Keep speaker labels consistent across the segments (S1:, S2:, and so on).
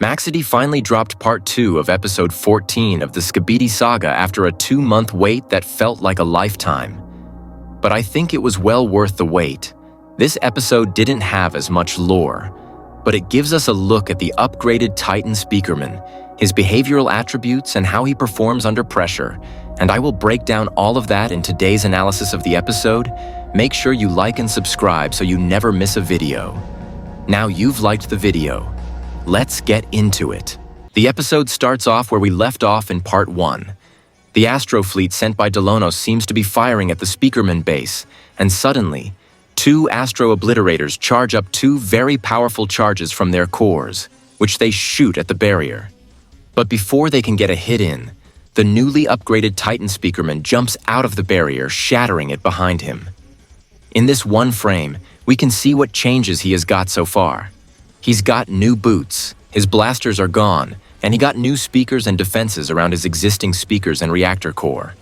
S1: Maxity finally dropped part 2 of episode 14 of the Skibidi Saga after a 2-month wait that felt like a lifetime. But I think it was well worth the wait. This episode didn't have as much lore, but it gives us a look at the upgraded Titan Speakerman, his behavioral attributes, and how he performs under pressure. And I will break down all of that in today's analysis of the episode. Make sure you like and subscribe so you never miss a video. Now you've liked the video. Let's get into it. The episode starts off where we left off in part 1. The Astro fleet sent by Delonos seems to be firing at the Speakerman base, and suddenly, 2 Astro Obliterators charge up 2 very powerful charges from their cores, which they shoot at the barrier. But before they can get a hit in, the newly upgraded Titan Speakerman jumps out of the barrier, shattering it behind him. In this one frame, we can see what changes he has got so far. He's got new boots, his blasters are gone, and he got new speakers and defenses around his existing speakers and reactor core.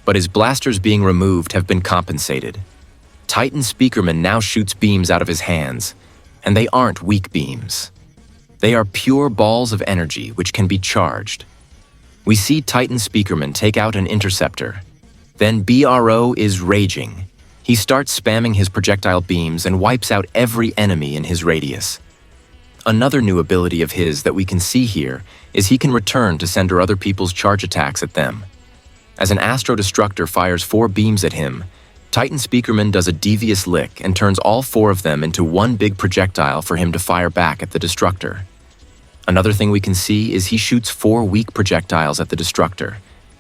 S1: But his blasters being removed have been compensated. Titan Speakerman now shoots beams out of his hands, and they aren't weak beams. They are pure balls of energy which can be charged. We see Titan Speakerman take out an interceptor. Then BRO is raging. He starts spamming his projectile beams and wipes out every enemy in his radius. Another new ability of his that we can see here is he can return to send other people's charge attacks at them. As an Astro Destructor fires 4 beams at him, Titan Speakerman does a devious lick and turns all 4 of them into one big projectile for him to fire back at the Destructor. Another thing we can see is he shoots 4 weak projectiles at the Destructor,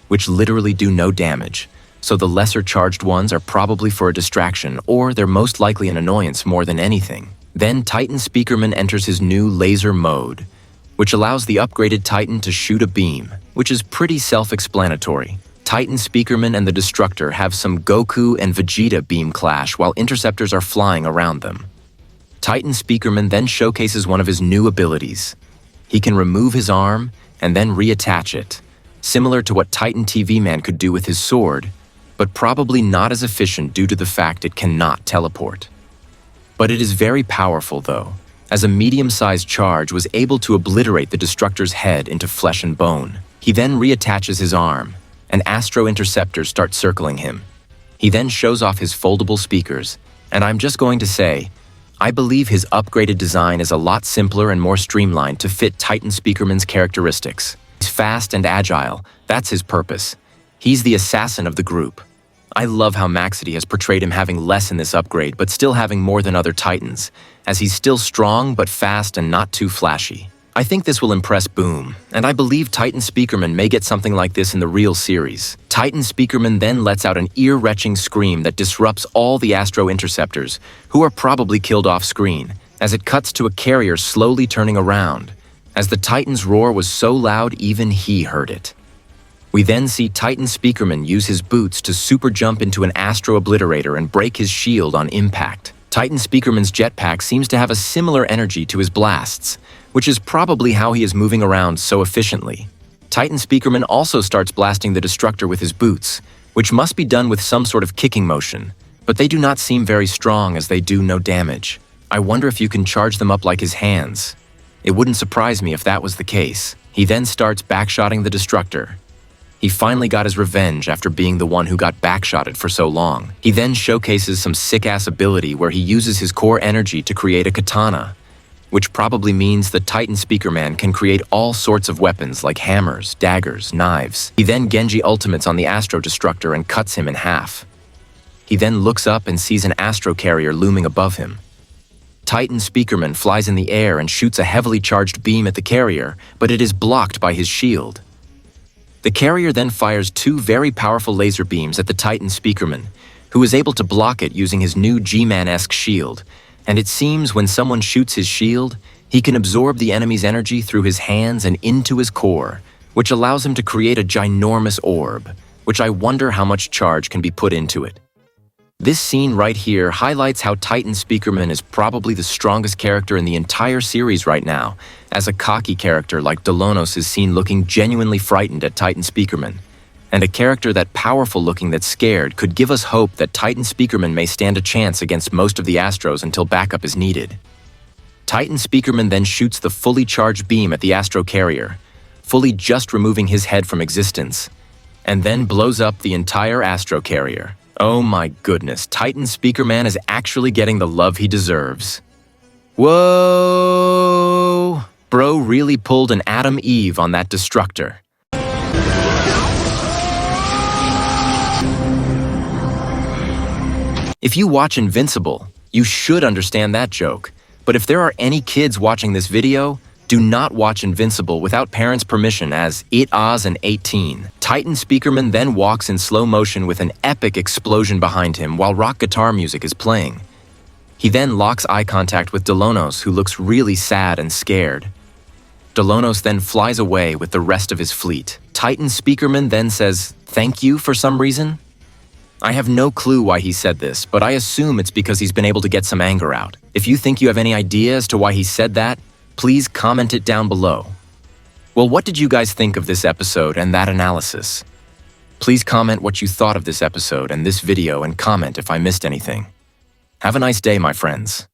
S1: which literally do no damage, so the lesser charged ones are probably for a distraction, or they're most likely an annoyance more than anything. Then Titan Speakerman enters his new laser mode, which allows the upgraded Titan to shoot a beam, which is pretty self-explanatory. Titan Speakerman and the Destructor have some Goku and Vegeta beam clash while interceptors are flying around them. Titan Speakerman then showcases one of his new abilities. He can remove his arm and then reattach it, similar to what Titan TV Man could do with his sword, but probably not as efficient due to the fact it cannot teleport. But it is very powerful though, as a medium-sized charge was able to obliterate the Destructor's head into flesh and bone. He then reattaches his arm, and Astro Interceptors start circling him. He then shows off his foldable speakers, and I'm just going to say, I believe his upgraded design is a lot simpler and more streamlined to fit Titan Speakerman's characteristics. He's fast and agile, that's his purpose. He's the assassin of the group. I love how Maxity has portrayed him having less in this upgrade but still having more than other Titans, as he's still strong but fast and not too flashy. I think this will impress Boom, and I believe Titan Speakerman may get something like this in the real series. Titan Speakerman then lets out an ear-wrenching scream that disrupts all the Astro Interceptors, who are probably killed off-screen, as it cuts to a carrier slowly turning around. As the Titan's roar was so loud even he heard it. We then see Titan Speakerman use his boots to super jump into an Astro Obliterator and break his shield on impact. Titan Speakerman's jetpack seems to have a similar energy to his blasts, which is probably how he is moving around so efficiently. Titan Speakerman also starts blasting the Destructor with his boots, which must be done with some sort of kicking motion, but they do not seem very strong as they do no damage. I wonder if you can charge them up like his hands. It wouldn't surprise me if that was the case. He then starts backshotting the Destructor. He finally got his revenge after being the one who got backshotted for so long. He then showcases some sick-ass ability where he uses his core energy to create a katana, which probably means the Titan Speakerman can create all sorts of weapons like hammers, daggers, knives. He then Genji ultimates on the Astro Destructor and cuts him in half. He then looks up and sees an Astro Carrier looming above him. Titan Speakerman flies in the air and shoots a heavily charged beam at the carrier, but it is blocked by his shield. The carrier then fires 2 very powerful laser beams at the Titan Speakerman, who is able to block it using his new G-Man-esque shield, and it seems when someone shoots his shield, he can absorb the enemy's energy through his hands and into his core, which allows him to create a ginormous orb, which I wonder how much charge can be put into it. This scene right here highlights how Titan Speakerman is probably the strongest character in the entire series right now, as a cocky character like Delonos is seen looking genuinely frightened at Titan Speakerman, and a character that powerful looking that's scared could give us hope that Titan Speakerman may stand a chance against most of the Astros until backup is needed. Titan Speakerman then shoots the fully charged beam at the Astro Carrier, fully just removing his head from existence, and then blows up the entire Astro Carrier. Oh my goodness, Titan Speakerman is actually getting the love he deserves. Whoa! Bro really pulled an Adam Eve on that destructor. If you watch Invincible, you should understand that joke. But if there are any kids watching this video, do not watch Invincible without parents' permission, as it is an 18. Titan Speakerman then walks in slow motion with an epic explosion behind him while rock guitar music is playing. He then locks eye contact with Delonos, who looks really sad and scared. Delonos then flies away with the rest of his fleet. Titan Speakerman then says, "Thank you," for some reason. I have no clue why he said this, but I assume it's because he's been able to get some anger out. If you think you have any idea as to why he said that, please comment it down below. Well, what did you guys think of this episode and that analysis? Please comment what you thought of this episode and this video and comment if I missed anything. Have a nice day, my friends.